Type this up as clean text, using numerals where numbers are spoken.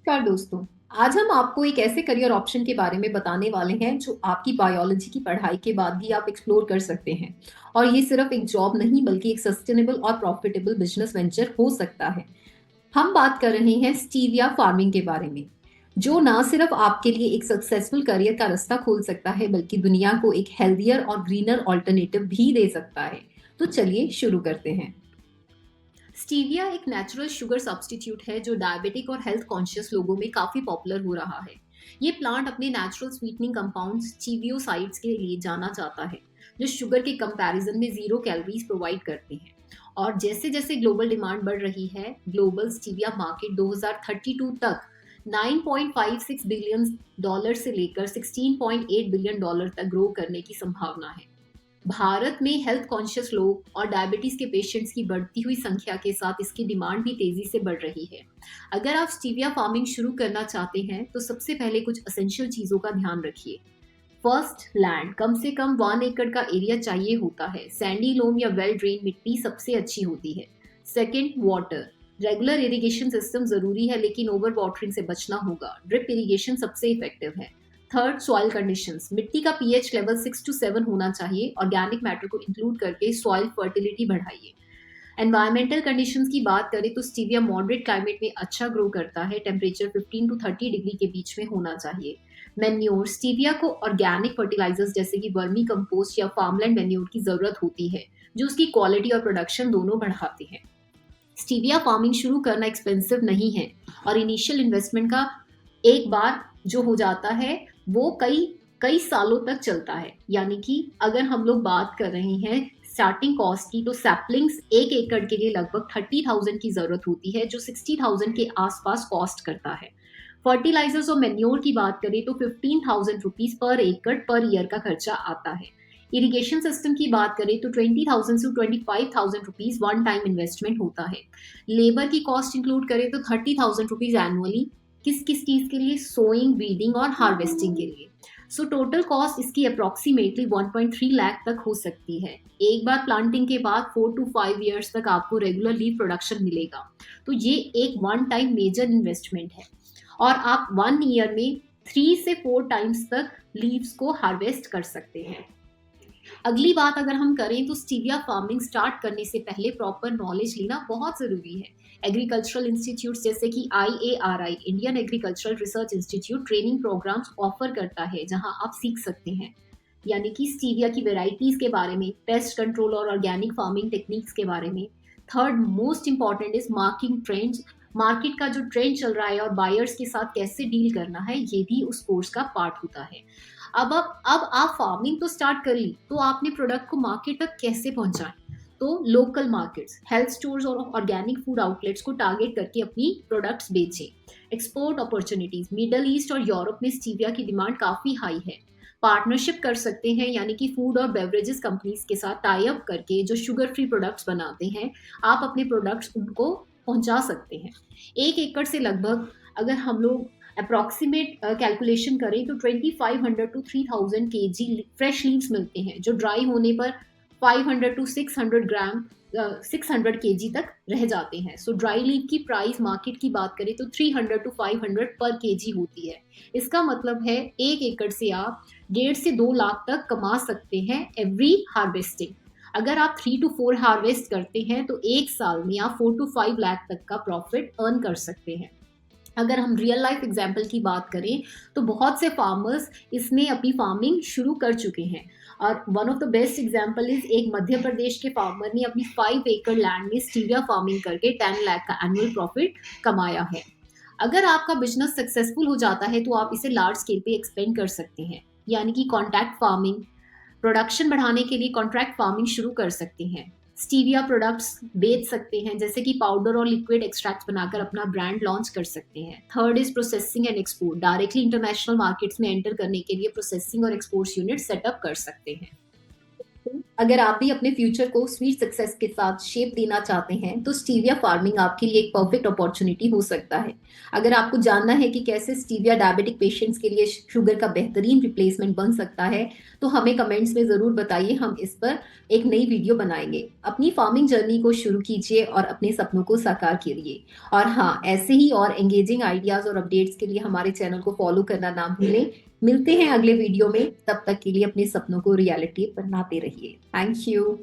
नमस्कार दोस्तों। आज हम आपको एक ऐसे करियर ऑप्शन के बारे में बताने वाले हैं जो आपकी बायोलॉजी की पढ़ाई के बाद भी आप एक्सप्लोर कर सकते हैं। और ये सिर्फ एक जॉब नहीं बल्कि एक सस्टेनेबल और प्रॉफिटेबल बिजनेस वेंचर हो सकता है। हम बात कर रहे हैं स्टीविया फार्मिंग के बारे में, जो ना सिर्फ आपके लिए एक सक्सेसफुल करियर का रास्ता खोल सकता है बल्कि दुनिया को एक हेल्दियर और ग्रीनर ऑल्टरनेटिव भी दे सकता है। तो चलिए शुरू करते हैं। स्टीविया एक नेचुरल शुगर सब्स्टिट्यूट है जो डायबिटिक और हेल्थ कॉन्शियस लोगों में काफी पॉपुलर हो रहा है। ये प्लांट अपने नेचुरल स्वीटनिंग कंपाउंड्स चीवियोसाइड्स के लिए जाना जाता है, जो शुगर के कंपैरिजन में जीरो कैलोरीज प्रोवाइड करते हैं। और जैसे जैसे ग्लोबल डिमांड बढ़ रही है, ग्लोबल स्टीविया मार्केट 2032 तक 9.56 बिलियन डॉलर से लेकर 16.8 बिलियन डॉलर तक ग्रो करने की संभावना है। भारत में हेल्थ कॉन्शियस लोग और डायबिटीज के पेशेंट्स की बढ़ती हुई संख्या के साथ इसकी डिमांड भी तेजी से बढ़ रही है। अगर आप स्टीविया फार्मिंग शुरू करना चाहते हैं तो सबसे पहले कुछ असेंशियल चीजों का ध्यान रखिए। First, land. कम से कम 1 एकड़ का एरिया चाहिए होता है। सैंडी लोम या वेल ड्रेन मिट्टी सबसे अच्छी होती है। Second, water. Regular irrigation system जरूरी है लेकिन ओवर वाटरिंग से बचना होगा। ड्रिप इरिगेशन सबसे इफेक्टिव है। Third, soil conditions. मिट्टी का पीएच लेवल 6 to 7 होना चाहिए। ऑर्गेनिक मैटर को इंक्लूड करके सॉइल फर्टिलिटी बढ़ाइए। एनवायरमेंटल कंडीशंस की बात करें तो स्टीविया मॉडरेट क्लाइमेट में अच्छा ग्रो करता है। टेम्परेचर 15 to 30 डिग्री के बीच में होना चाहिए। मैन्योर। स्टीविया को ऑर्गेनिक फर्टिलाइजर्स जैसे कि वर्मी कंपोस्ट या फार्मलैंड मैन्योर की जरूरत होती है, जो उसकी क्वालिटी और प्रोडक्शन दोनों बढ़ाते हैं। स्टीविया फार्मिंग शुरू करना एक्सपेंसिव नहीं है और इनिशियल इन्वेस्टमेंट का एक बार जो हो जाता है वो कई कई सालों तक चलता है। यानी कि अगर हम लोग बात कर रहे हैं स्टार्टिंग कॉस्ट की, तो सैपलिंग्स 1 एकड़ के लिए लगभग 30,000 की जरूरत होती है, जो 60,000 के आसपास कॉस्ट करता है। फर्टिलाइजर्स और मेन्योर की बात करें तो 15,000 रुपीज पर एकड़ पर ईयर का खर्चा आता है। इरिगेशन सिस्टम की बात करें तो 20,000 से 25,000 रुपीज वन टाइम इन्वेस्टमेंट होता है। लेबर की कॉस्ट इंक्लूड करें तो 30,000 रुपीज एनुअली। किस किस चीज के लिए? सोइंग, वीडिंग और हार्वेस्टिंग के लिए। सो टोटल कॉस्ट इसकी अप्रोक्सीमेटली 1.3 लाख तक हो सकती है। एक बार प्लांटिंग के बाद 4 to 5 ईयर्स तक आपको रेगुलर लीफ प्रोडक्शन मिलेगा। तो ये एक वन टाइम मेजर इन्वेस्टमेंट है और आप 1 ईयर में 3 से 4 टाइम्स तक लीव्स को हार्वेस्ट कर सकते हैं। अगली बात अगर हम करें तो स्टीविया फार्मिंग स्टार्ट करने से पहले प्रॉपर नॉलेज लेना बहुत ज़रूरी है। एग्रीकल्चरल इंस्टीट्यूट जैसे कि IARI, Indian agricultural research institute, training programmes offer करता है जहां आप सीख सकते हैं, यानी कि स्टीविया की वेराइटीज़ के बारे में, पेस्ट कंट्रोल और ऑर्गेनिक फार्मिंग टेक्निक्स के बारे में। Third most important is marking trends. Market का जो ट्रेंड चल रहा है और बायर्स के साथ कैसे डील करना है, ये भी उस कोर्स का पार्ट होता है। अब आप फार्मिंग तो स्टार्ट कर ली, तो आपने प्रोडक्ट को मार्केट तक कैसे पहुंचाएं? तो लोकल मार्केट्स, हेल्थ स्टोर्स और ऑर्गेनिक फूड आउटलेट्स को टारगेट करके अपनी प्रोडक्ट्स बेचें। एक्सपोर्ट अपॉर्चुनिटीज, मिडल ईस्ट और यूरोप में स्टीविया की डिमांड काफी हाई है। पार्टनरशिप कर सकते हैं, यानी कि फूड और बेवरेजेस कंपनीज के साथ टाई अप करके जो शुगर फ्री प्रोडक्ट्स बनाते हैं, आप अपने प्रोडक्ट्स उनको पहुंचा सकते हैं। 1 एकड़ से लगभग अगर हम लोग अप्रॉक्सीमेट कैलकुलेशन करें तो 2,500 to 3,000 kg फ्रेश लीव्स मिलते हैं, जो ड्राई होने पर 500 to 600 ग्राम 600 kg तक रह जाते हैं। सो ड्राई लीव की प्राइस मार्केट की बात करें तो 300 to 500 पर केजी होती है। इसका मतलब है 1 एकड़ से आप 1.5 से 2 लाख तक कमा सकते हैं एवरी हार्वेस्टिंग। अगर आप 3 to 4 हार्वेस्ट करते हैं तो एक साल में आप 4 to 5 लाख तक का प्रॉफिट अर्न कर सकते हैं। अगर हम रियल लाइफ एग्जाम्पल की बात करें तो बहुत से फार्मर्स इसमें अपनी फार्मिंग शुरू कर चुके हैं। और one of the best example is एक मध्य प्रदेश के फार्मर ने अपनी 5 एकड़ लैंड में स्टीविया फार्मिंग करके 10 लाख का एनुअल प्रॉफिट कमाया है। अगर आपका बिजनेस सक्सेसफुल हो जाता है तो आप इसे लार्ज स्केल पे एक्सपेंड कर सकते हैं, यानी कि कॉन्ट्रैक्ट फार्मिंग। प्रोडक्शन बढ़ाने के लिए कॉन्ट्रैक्ट फार्मिंग शुरू कर सकते हैं। स्टीविया प्रोडक्ट्स बेच सकते हैं, जैसे कि पाउडर और लिक्विड एक्सट्रैक्ट बनाकर अपना ब्रांड लॉन्च कर सकते हैं। Third is processing and export. Directly international markets में एंटर करने के लिए प्रोसेसिंग और एक्सपोर्ट्स यूनिट सेटअप कर सकते हैं। अगर आप भी अपने फ्यूचर को स्वीट सक्सेस के साथ शेप देना चाहते हैं, तो स्टीविया फार्मिंग आपके लिए एक परफेक्ट अपॉर्चुनिटी हो सकता है। अगर आपको जानना है कि कैसे स्टीविया डायबिटिक पेशेंट्स के लिए शुगर का बेहतरीन रिप्लेसमेंट बन सकता है, तो हमें कमेंट्स में ज़रूर बताइए, हम इस पर एक नई वीडियो बनाएंगे। अपनी फार्मिंग जर्नी को शुरू कीजिए और अपने सपनों को साकार करिए। और हाँ, ऐसे ही और एंगेजिंग आइडियाज़ और अपडेट्स के लिए हमारे चैनल को फॉलो करना ना भूलें। मिलते हैं अगले वीडियो में, तब तक के लिए अपने सपनों को रियलिटी बनाते रहिए। Thank you.